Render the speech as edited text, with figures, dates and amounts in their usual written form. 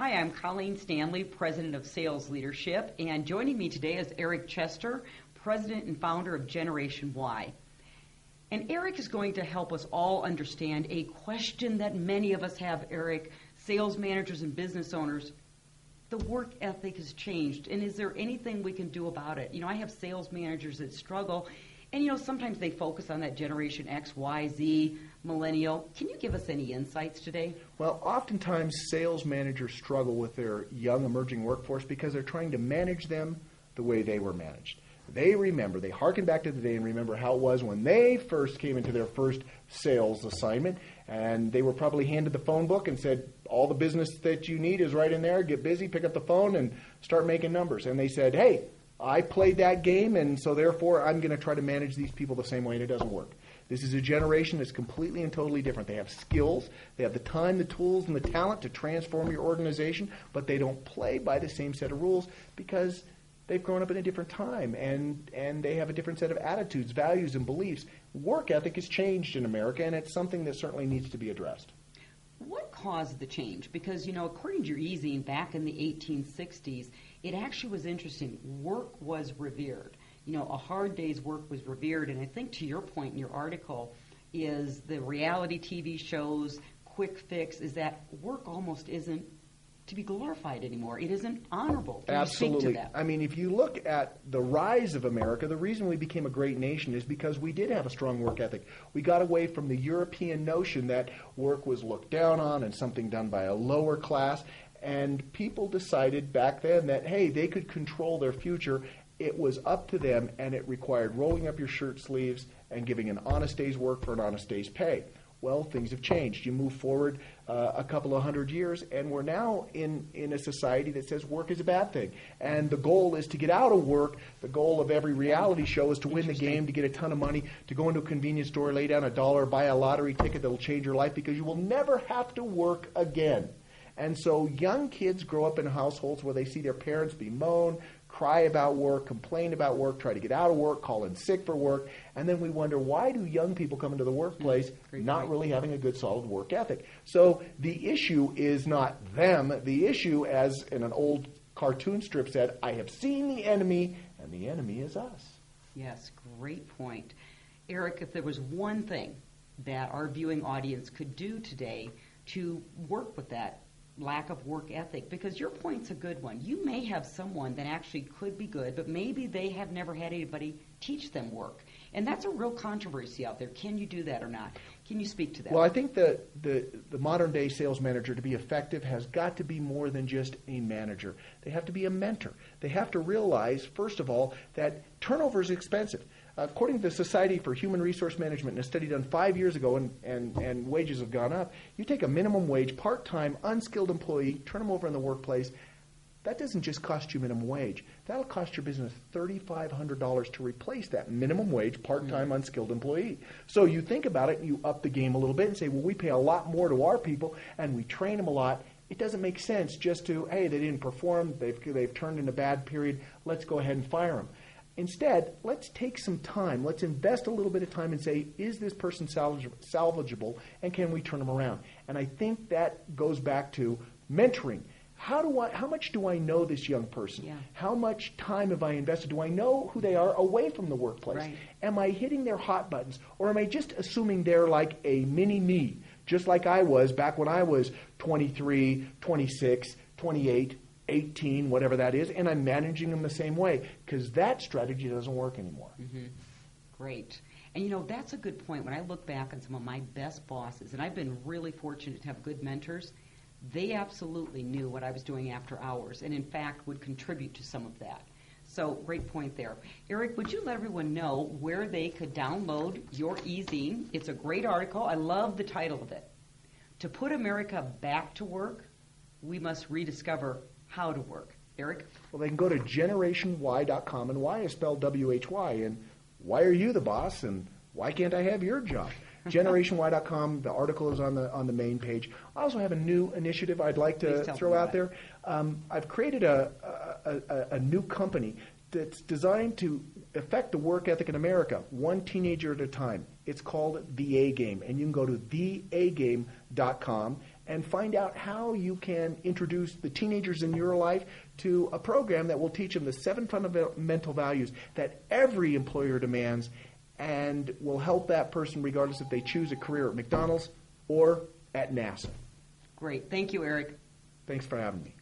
Hi, I'm Colleen Stanley, President of Sales Leadership, and joining me today is Eric Chester, President and founder of Generation Y. And Eric is going to help us all understand a question that many of us have, Eric, sales managers and business owners. The work ethic has changed, and is there anything we can do about it? I have sales managers that struggle, and sometimes they focus on that Generation X, Y, Z, millennial. Can you give us any insights today? Well, oftentimes sales managers struggle with their young emerging workforce because they're trying to manage them the way they were managed. They harken back to the day and remember how it was when they first came into their first sales assignment, and they were probably handed the phone book and said, all the business that you need is right in there, get busy, pick up the phone, and start making numbers. And they said, hey, I played that game, and so therefore I'm going to try to manage these people the same way, and it doesn't work. This is a generation that's completely and totally different. They have skills, they have the time, the tools, and the talent to transform your organization, but they don't play by the same set of rules because they've grown up in a different time, and they have a different set of attitudes, values, and beliefs. Work ethic has changed in America, and it's something that certainly needs to be addressed. What caused the change? Because, according to your e-zine back in the 1860s, it actually was interesting. Work was revered. A hard day's work was revered. And I think to your point in your article is the reality TV shows, quick fix, is that work almost isn't to be glorified anymore. It isn't honorable. Can Absolutely. You speak to that? I mean, if you look at the rise of America, the reason we became a great nation is because we did have a strong work ethic. We got away from the European notion that work was looked down on and something done by a lower class. And people decided back then that, hey, they could control their future. It was up to them, and it required rolling up your shirt sleeves and giving an honest day's work for an honest day's pay. Well, things have changed. You move forward a couple of hundred years, and we're now in a society that says work is a bad thing. And the goal is to get out of work. The goal of every reality show is to win the game, to get a ton of money, to go into a convenience store, lay down $1, buy a lottery ticket that will change your life because you will never have to work again. And so young kids grow up in households where they see their parents bemoan, cry about work, complain about work, try to get out of work, call in sick for work, and then we wonder, why do young people come into the workplace not really having a good, solid work ethic? So the issue is not them. The issue, as in an old cartoon strip said, I have seen the enemy, and the enemy is us. Yes, great point. Eric, if there was one thing that our viewing audience could do today to work with that lack of work ethic, because your point's a good one. You may have someone that actually could be good, but maybe they have never had anybody teach them work. And that's a real controversy out there. Can you do that or not? Can you speak to that? Well, I think that the modern day sales manager, to be effective, has got to be more than just a manager. They have to be a mentor. They have to realize, first of all, that turnover is expensive. According to the Society for Human Resource Management, in a study done 5 years ago, and wages have gone up, you take a minimum wage, part-time, unskilled employee, turn them over in the workplace, that doesn't just cost you minimum wage. That'll cost your business $3,500 to replace that minimum wage, part-time, unskilled employee. So you think about it, you up the game a little bit and say, well, we pay a lot more to our people, and we train them a lot. It doesn't make sense just to, hey, they didn't perform, they've turned in a bad period, let's go ahead and fire them. Instead, let's take some time. Let's invest a little bit of time and say, is this person salvageable, and can we turn them around? And I think that goes back to mentoring. How much do I know this young person? Yeah. How much time have I invested? Do I know who they are away from the workplace? Right. Am I hitting their hot buttons, or am I just assuming they're like a mini me, just like I was back when I was 23, 26, 28, 18, whatever that is, and I'm managing them the same way, because that strategy doesn't work anymore. Mm-hmm. Great. And that's a good point. When I look back on some of my best bosses, and I've been really fortunate to have good mentors, they absolutely knew what I was doing after hours, and in fact would contribute to some of that. So great point there. Eric, would you let everyone know where they could download your e-zine? It's a great article. I love the title of it. To put America back to work, we must rediscover how to work. Eric? Well, they can go to GenerationY.com, and Y is spelled W-H-Y, and why are you the boss, and why can't I have your job? GenerationY.com, the article is on the main page. I also have a new initiative I'd like to throw out there. I've created a new company that's designed to affect the work ethic in America, one teenager at a time. It's called The A Game, and you can go to theagame.com, and find out how you can introduce the teenagers in your life to a program that will teach them the 7 fundamental values that every employer demands and will help that person regardless if they choose a career at McDonald's or at NASA. Great. Thank you, Eric. Thanks for having me.